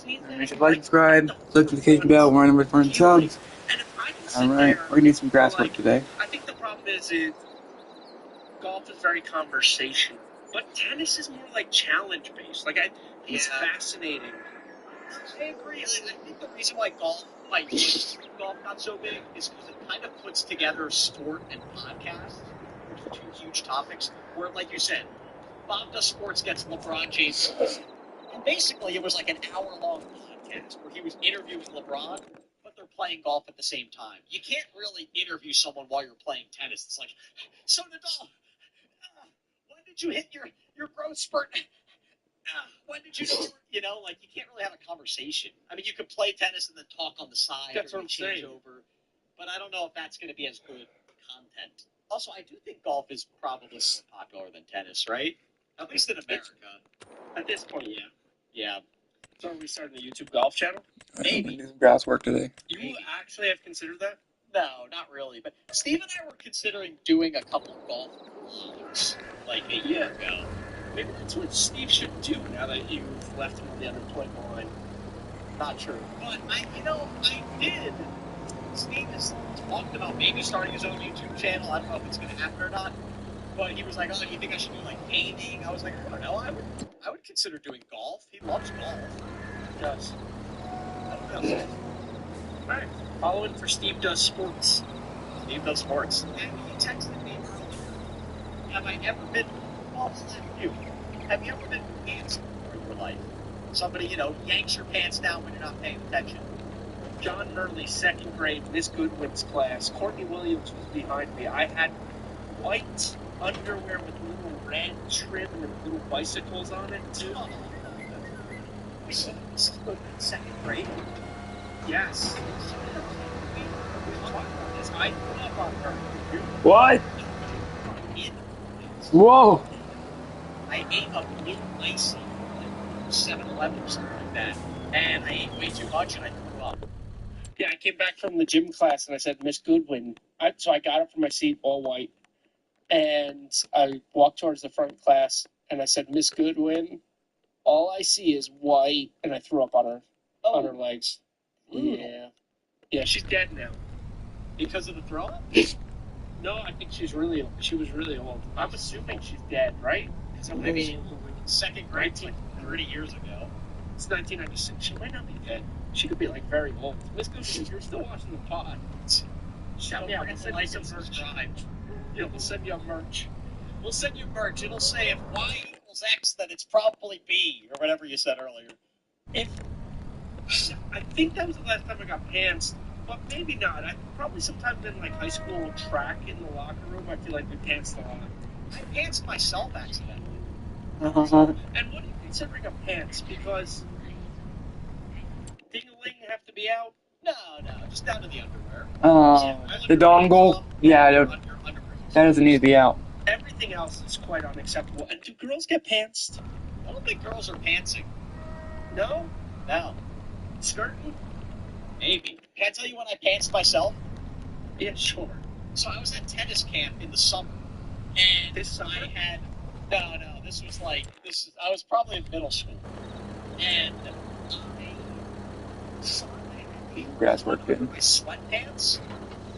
Remember to like, subscribe, click the notification bell, we're on the return subs. Alright, we're gonna do some grass work today. I think the problem is golf is very conversational, but tennis is more like challenge based. Like it's fascinating. I agree. I think the reason why golf got so big is because it kind of puts together sport and podcast, which are two huge topics. Where, like you said, Bob Does Sports gets LeBron James, and basically it was like an hour-long podcast where he was interviewing LeBron, but they're playing golf at the same time. You can't really interview someone while you're playing tennis. It's like, so Nadal, when did you hit your growth spurt? When did you like you can't really have a conversation. I mean, you could play tennis and then talk on the side or change over, but I don't know if that's going to be as good content. Also, I do think golf is probably more popular than tennis, right? At least in America. At this point, yeah. Yeah. So are we starting a YouTube golf channel? Maybe. Do some grass work today. You actually have considered that? No, not really. But Steve and I were considering doing a couple of golf vlogs like a year ago. Maybe that's what Steve should do now that you've left him on the unemployment line. Not true. But I did. Steve has talked about maybe starting his own YouTube channel. I don't know if it's going to happen or not. But he was like, "Oh, do you think I should do like gaming?" I was like, "I don't know. I would consider doing golf. He loves golf." He does. I don't know. All right. Follow in for Steve Does Sports. Steve Does Sports. And he texted me earlier. Have I ever been? Have you ever been pants in your life? Somebody, yanks your pants down when you're not paying attention. John Murley, second grade, Miss Goodwin's class. Courtney Williams was behind me. I had white underwear with little red trim and little bicycles on it, too. Oh, Miss Goodwin, second grade? Yes. I grew up on her. What? Whoa! I ate a blue icy like 7-Eleven or something like that, and I ate way too much and I threw up. Yeah, I came back from the gym class and I said, Miss Goodwin. So I got up from my seat, all white, and I walked towards the front class and I said, Miss Goodwin, all I see is white, and I threw up on her legs. Yeah, she's dead now. Because of the throw up? No, I think she was really old. I'm assuming she's dead, right? So maybe second grade, like 30 years ago. It's 1996. She might not be dead. She could be like very old. Miss Goodwin, if you're still watching the pod, shout me out. We'll send you some merch. Yeah, we'll send you a merch. We'll send you merch. It'll say if Y equals X, then it's probably B, or whatever you said earlier. I think that was the last time I got pantsed, but maybe not. Probably sometime in like high school track in the locker room. I feel like we pantsed a lot. I pantsed myself accidentally. And what are you considering a pants? Because ding-a-ling have to be out? No, just down to the underwear. The dongle? Yeah, that doesn't need to be out. Everything else is quite unacceptable. And do girls get pantsed? I don't think girls are pantsing. No? No. Skirting? Maybe. Can I tell you when I pantsed myself? Yeah, sure. So I was at tennis camp in the summer, and this summer? I was probably in middle school, and Grass work, good. my sweatpants.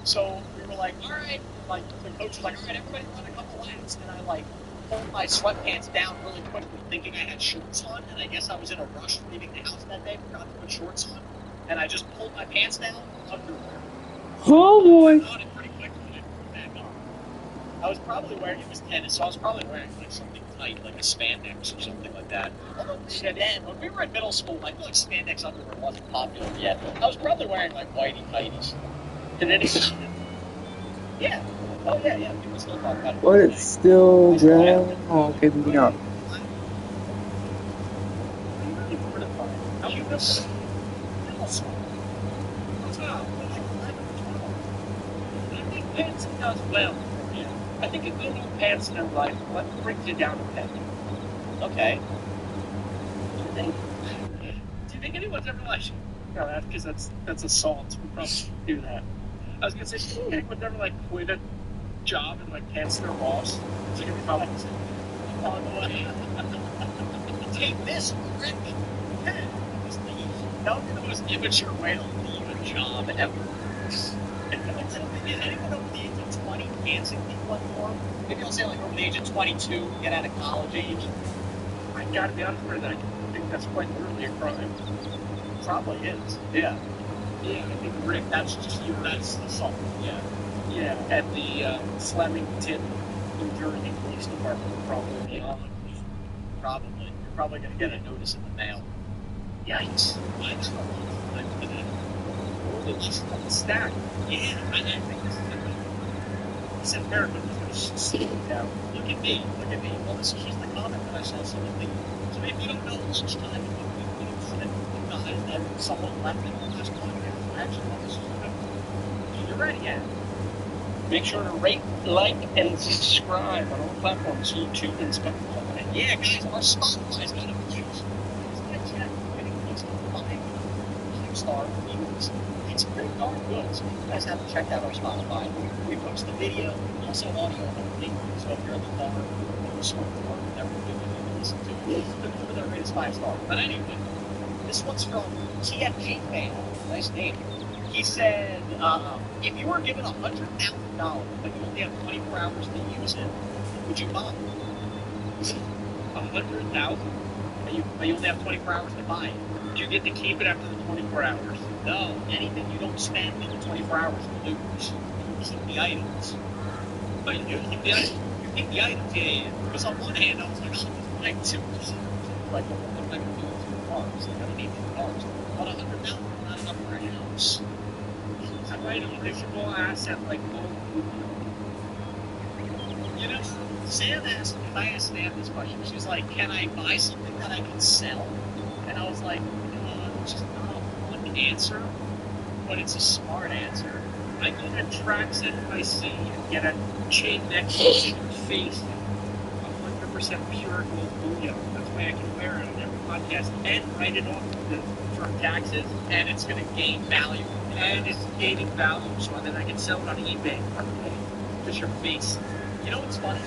So we were like, all right, like the coach was like, all right, everybody run a couple laps, and I like pulled my sweatpants down really quickly, thinking I had shorts on, and I guess I was in a rush leaving the house that day, forgot to put shorts on, and I just pulled my pants down, underwear. Oh boy! I got it pretty quickly and put it back on. I was probably wearing, it was tennis, so I was probably wearing like something tight, like a spandex or something like that. Although then, when we were in middle school, I feel like spandex underwear wasn't popular yet. I was probably wearing like whitey tighties. Did anyone? Yeah. Oh yeah. People still talk about it. But it's still grass. Oh, okay, moving up. How you miss Middle school. What's up? Like 11 or 12. I think pantsing does well. Yeah. I think a good old pants in life brings you down a peg. Okay. Do you think anyone's ever like? No, that's because that's assault. We probably shouldn't do that. I was gonna say, do you think anyone's ever like quit a job and like pants their boss? It's like probably on the way. Take this, Rick. That would be the most immature way to leave a job ever. And I don't think anyone over the age of 20 can see people anymore. Maybe I'll say like over the age of 22, get out of college age. I gotta be honest with you, I think that's quite literally a crime. Probably is. Yeah. Yeah, I think Rick, That's just you. That's assault. Yeah. yeah, at the Flemington, New Jersey Police Department would probably be on. Probably. You're probably going to get a notice in the mail. Yikes. I know a lot of times for that. Or they just got the stack. Yeah, I think this is it. He said America was going to sit down. Look at me. Look at me. Well, this here's the comment that I saw someone leave. So if you don't know lunch time, you said the guy that someone left in the last podcast. Actually, this is good. You're ready yet? Make sure to rate, like, and subscribe on all platforms, YouTube and Spotify. Yeah, guys, our Spotify's got a views. It's not check. I think it's 5-star reviews. It's pretty darn good. So if you guys haven't checked out our Spotify, we post the video, also audio only. So if you're in the car, or the store, or whatever you're doing, you can listen to it. Remember that rate is 5-star. But anyway, this one's from TFG Fan. Nice name. He said, if you were given $100,000, but you only have 24 hours to use it, would you buy it? 100,000? But you only have 24 hours to buy it. Do you get to keep it after the 24 hours? No, anything you don't spend in the 24 hours, you lose. You keep the items. But you do keep the items. You keep the items, yeah. Because on one hand, I was like, oh, like two. Like, what am I going to do with 2 cars? Like, I don't need 2 cars. But 100,000 is not enough for a house. I write a predictable asset like gold. You know, Sam asked me, I asked Sam this question. She's like, can I buy something that I can sell? And I was like, it's just not a fun answer, but it's a smart answer. I go to tracks at IC and get a chain necklace in your face. 100% pure gold bullion. That's why I can wear it on every podcast and write it off for taxes. And it's going to gain value. And it's gaining value, so then I can sell it on eBay. Just your face. You know what's funny?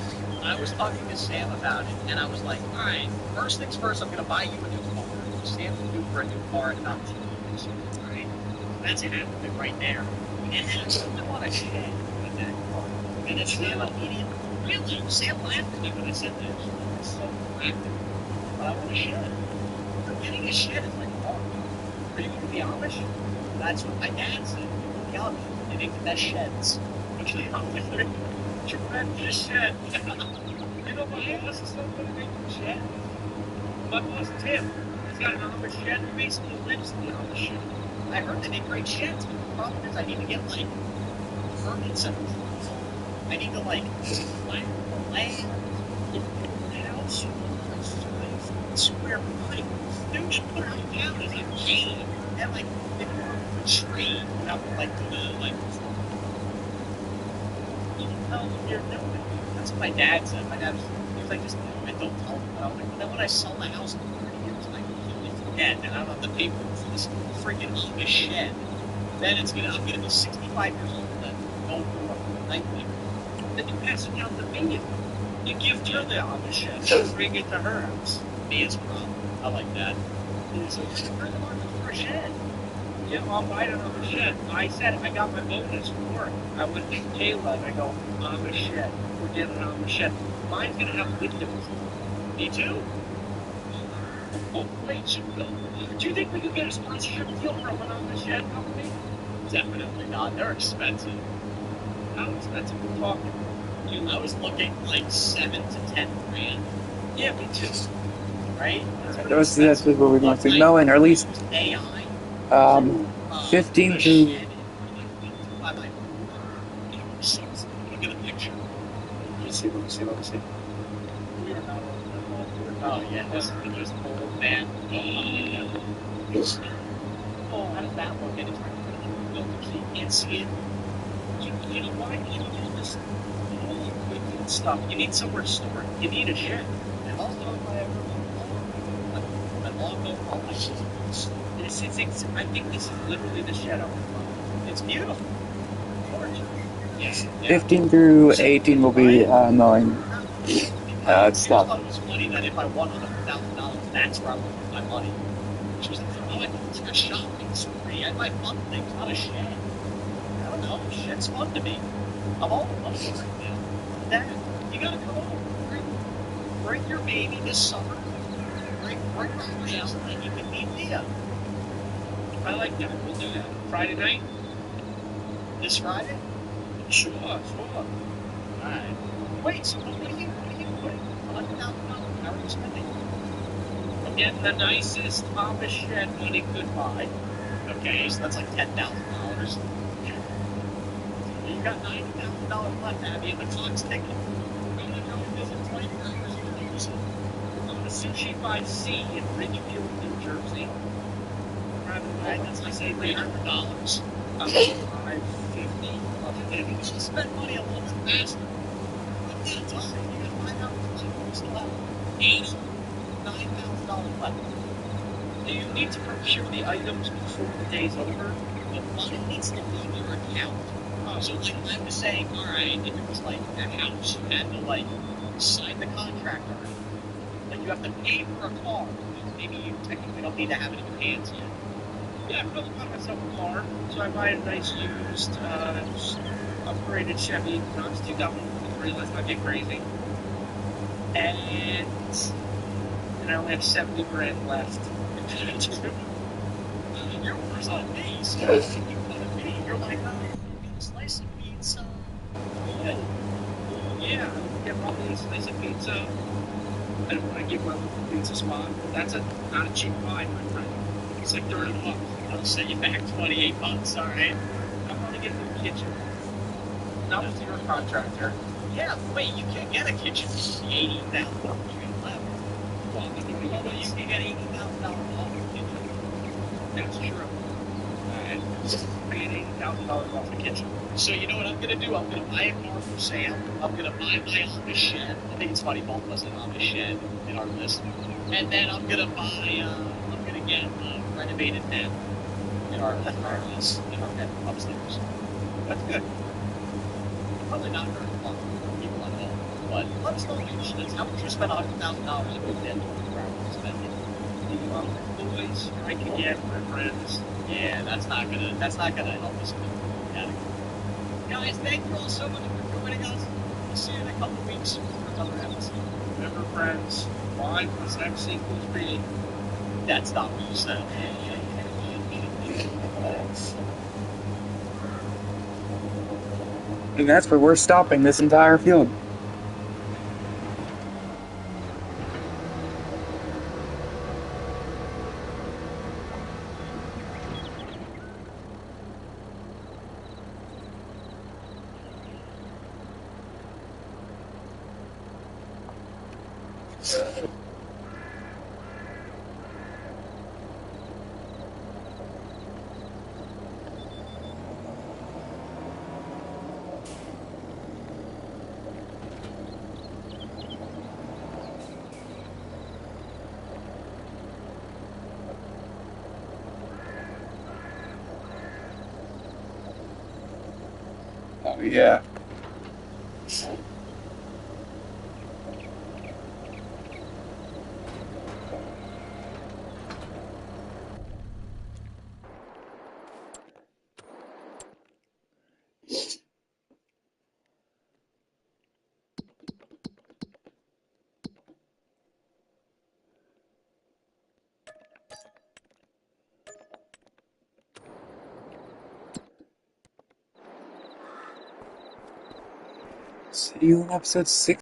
I was talking to Sam about it, and I was like, all right, first things first, I'm going to buy you a new car. Sam's due for a new car in about 2 years. All right? That's half of it right there. And then I want a shed with that car. And then Sam immediately, really, Sam laughed at me when I said this. It's so practical. But I want a shed. So getting a shed is like hard. Are you going to be Amish? That's what my dad said. You're the Amish. They make the best sheds. Which the Amish are. Tremendous shed. You know, my boss is so good at making shed. My boss, Tim, he's got an Amish shed. He basically lives in the Amish shed. I heard they make great sheds, but the problem is I need to get, like, permits and I need to, like, land the land, get the house, square footage. Dude, they put it down as a game. And, like, they put it on a tree without, like, you can tell what you're doing. That's what my dad said. My dad was like, just do it, don't tell them. But I was like, but then when I sell the house in 30 years and I completely forget and I don't have the paperwork for this freaking Amish shed, then I'm gonna be 65 years old and go through a nightmare. Then you pass it down to me. You give her the Amish shed. So bring it to her house. Mia's problem. I like that. So just bring them on for a shed. Yeah, I'll buy another shed. I said I got my bonus from work. I went to Kayla and I go, Amish shed. We're getting an Amish shed. Mine's gonna have windows. Me too. Oh, wait, should we go? Do you think we could get a sponsorship deal from an Amish shed company? Definitely not. They're expensive. How expensive are we talking? I was looking like 7 to 10 grand. Yeah, me too. Right? That's what we want to know, and or at least AI. 15 to. Look at the picture. Let's see. We are not Oh yeah, this is old man. Oh, how does that look? And it's right in the filter, so you can't see it. You know why? You don't do this stuff. You need somewhere to store it. You need a shed. and also my logo, all my shit. I think this is literally the shed I want. It's beautiful. Gorgeous. Yes. 15 through 18 will be mowing stuff. I thought it was funny that if I won $100,000, that's where I would put my money. She was like, oh, I think it's a shopping spree. I buy fun things, not a shed. I don't know. Shed's fun to me. I'm all up for it now. Dad, you gotta come over. Bring your baby this summer. Bring her around and you can meet Leah. I like that. We'll do that. Friday night? This Friday? Sure. Alright. Wait, so what are you putting $100,000? How are you spending? I'm getting the nicest Amish shed money could buy. Okay, so that's like $10,000. You got $90,000 left, Abby, and the clock's ticking. I'm gonna go visit 20 burgers in New Jersey. I'm on a Sushi 5C in Ridgefield, New Jersey. Right, that's like $300. I'm 550. You should spend money a little bit faster. Look at the time. You got 5 hours left. You still have $89,000 left. Do you need to procure the items before the day's over? The money needs to leave your account. So like I was saying, alright, if it was like a house, you had to like sign the contract already. Like you have to pay for a car. Maybe you technically don't need to have it in your hands yet. Yeah, I've really bought myself a car, so I buy a nice used, upgraded Chevy. No, it's 2003, let's not get crazy. And I only have 70 grand left. You're worse than me, so you put me. You're like, oh, a slice of pizza. Yeah, get probably a slice of pizza. I don't want to give my local pizza spot. That's not a cheap buy, my friend. It's like $30. I'll send you back $28, alright? I want to get a new kitchen. Not with your contractor. Yeah, wait, you can't get a kitchen for the $80,000 you got left. Well, You can get $80,000 off a kitchen. that's true. I paid $80,000 off the kitchen. So you know what I'm gonna do? I'm gonna buy a car from Sam. I'm gonna buy my Amish shed. I think it's funny both of us have Amish shed in our list. And then I'm gonna get a renovated den in our list in our bed upstairs. That's good. Probably not very fun for people at home, but let us know what you want. How much you spend $100,000 on a good den? Spending. The boys I can get, my friends. Yeah, that's not gonna help us in the category. Guys, thank you all so much for joining us. We'll see you in a couple weeks for another episode. Remember, friends, Y plus X equals B. That's not what you said. And that's where we're stopping this entire field. Oh, yeah. See you in episode 6.